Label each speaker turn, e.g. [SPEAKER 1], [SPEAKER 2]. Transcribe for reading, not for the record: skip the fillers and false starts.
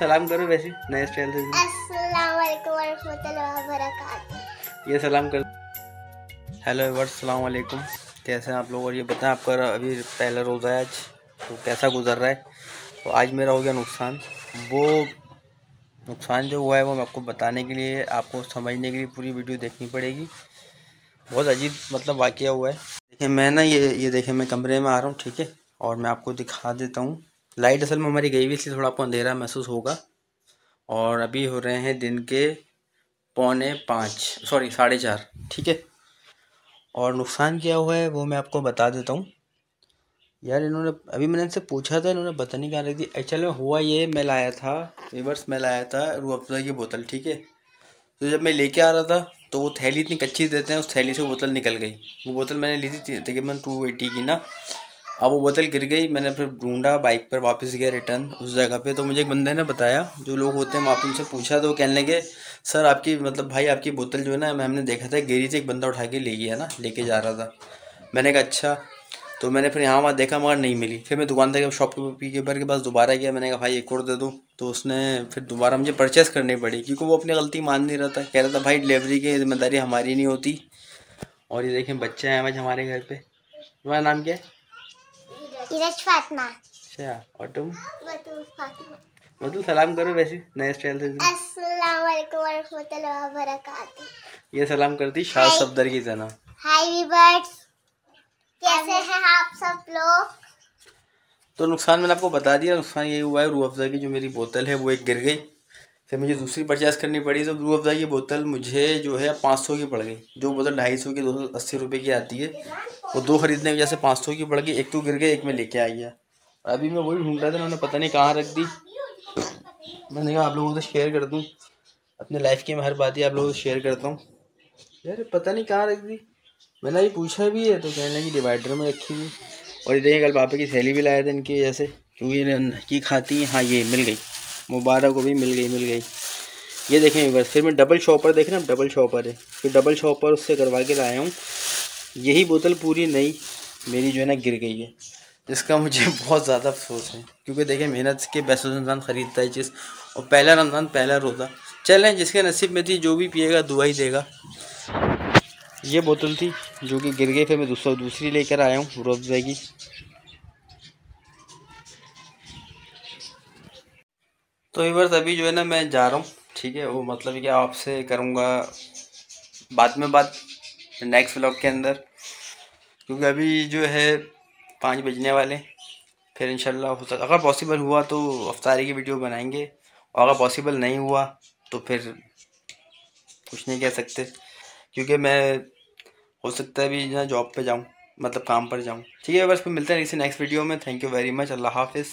[SPEAKER 1] सलाम करो वैसे नए स्टाइल से।
[SPEAKER 2] अस्सलाम वालेकुम वरहमतुल्लाहि वबरकातुहू।
[SPEAKER 1] ये सलाम कर। हेलो व्यूअर्स, अस्सलाम वालेकुम। कैसे हैं आप लोग? और ये बताएं आपका अभी पहला रोज़ा है आज, तो कैसा गुजर रहा है? तो आज मेरा हो गया नुकसान। वो नुकसान जो हुआ है वो मैं आपको बताने के लिए, आपको समझने के लिए पूरी वीडियो देखनी पड़ेगी। बहुत अजीब मतलब वाक़या हुआ है। देखिए मैं ना ये देखिए मैं कमरे में आ रहा हूँ, ठीक है, और मैं आपको दिखा देता हूँ। लाइट असल में हमारी गई हुई, इसलिए थोड़ा आपको अंधेरा महसूस होगा। और अभी हो रहे हैं दिन के 4:45, ठीक है। और नुकसान क्या हुआ है वो मैं आपको बता देता हूँ। यार इन्होंने अभी मैंने इनसे पूछा था, इन्होंने पता नहीं क्या रखी थी। एक्चुअली में हुआ ये, मैं लाया था रिवर्स, मैं लाया था रूह अफ़ज़ा की बोतल, ठीक है। तो जब मैं लेके आ रहा था तो वो थैली इतनी कच्ची देते हैं, उस थैली से वो बोतल निकल गई। वो बोतल मैंने ली थी तकरीबन 280 की ना। अब वो बोतल गिर गई। मैंने फिर ढूंढा, बाइक पर वापस गया रिटर्न उस जगह पे, तो मुझे एक बंदे ने बताया, जो लोग होते हैं वहाँ पे, उनसे पूछा तो वो कहने लगे सर आपकी मतलब भाई आपकी बोतल जो है ना, हमने देखा था गिरी थी, एक बंदा उठा के ले गया ना, लेके जा रहा था। मैंने कहा अच्छा। तो मैंने फिर यहाँ वहाँ देखा मगर नहीं मिली। फिर मैं दुकानदार के शॉपकीपर के पास दोबारा गया। मैंने कहा भाई एक और दे दो। तो उसने फिर दोबारा मुझे परचेस करनी पड़ी, क्योंकि वो अपनी गलती मान नहीं रहा था। कह रहा था भाई डिलीवरी की जिम्मेदारी हमारी नहीं होती। और ये देखें बच्चे हैं आज हमारे घर पे। तुम्हारा नाम क्या है?
[SPEAKER 2] इरज फातिमा।
[SPEAKER 1] अच्छा, और तुम?
[SPEAKER 2] बतूल फातिमा।
[SPEAKER 1] मतलब सलाम करो वैसे नए स्टाइल से।
[SPEAKER 2] अस्सलाम वालेकुम वरहमतुल्लाहि वबरकातुहू।
[SPEAKER 1] ये सलाम करती शाद सफदर की तरह।
[SPEAKER 2] हाय वीवर्स, कैसे हैं आप सब लोग?
[SPEAKER 1] तो नुकसान मैंने आपको बता दिया। नुकसान ये हुआ है, रूह अफ़ज़ा की जो मेरी बोतल है वो एक गिर गई। फिर मुझे दूसरी परचेस करनी पड़ी। तो रूह अफ़ज़ा की बोतल मुझे जो है 500 की पड़ गई। जो बोतल 250 की 280 रुपये की आती है, वो दो खरीदने की वजह से 500 की पड़ गई। एक तो गिर गई, एक मैं लेके आ गया। अभी मैं वही ढूंढ रहा था, उन्होंने पता नहीं कहाँ रख दी। मैंने कहा आप लोगों से शेयर कर दूँ, अपने लाइफ की मैं हर बात ही आप लोगों से शेयर करता हूँ। यार पता नहीं कहाँ रख दी। मैंने अभी पूछा भी है तो कहने लगी डिवाइडर में रखी हुई। और ये देखिए कल पापा की थैली भी लाया था इनकी वजह से, क्योंकि की खाती हैं। हाँ ये मिल गई, मुबारक को भी मिल गई। ये देखें बस। फिर मैं डबल शॉपर, देख रहे हैं डबल शॉपर है, फिर डबल शॉपर उससे करवा के लाया हूँ। यही बोतल पूरी नई मेरी जो है ना गिर गई है, जिसका मुझे बहुत ज़्यादा अफसोस है। क्योंकि देखें मेहनत के पैसों से इंसान ख़रीदता है चीज़, और पहला रमज़ान पहला रोज़ा। चलें जिसके नसीब में थी, जो भी पिएगा दुआ ही देगा। ये बोतल थी जो कि गिर गई, फिर मैं दूसरी लेकर आया हूँ रूह अफ़ज़ा की। तो व्यूअर्स अभी जो है ना मैं जा रहा हूँ, ठीक है। वो मतलब कि आपसे करूँगा बाद में बात नेक्स्ट व्लॉग के अंदर, क्योंकि अभी जो है 5 बजने वाले। फिर इंशाल्लाह हो सकता, अगर पॉसिबल हुआ तो अफ्तारी की वीडियो बनाएंगे, और अगर पॉसिबल नहीं हुआ तो फिर कुछ नहीं कह सकते, क्योंकि मैं हो सकता है अभी ना जॉब पे जाऊँ, मतलब काम पर जाऊँ, ठीक है। बस फिर मिलते हैं इसी नेक्स्ट वीडियो में। Thank you very much. अल्लाह हाफिज़।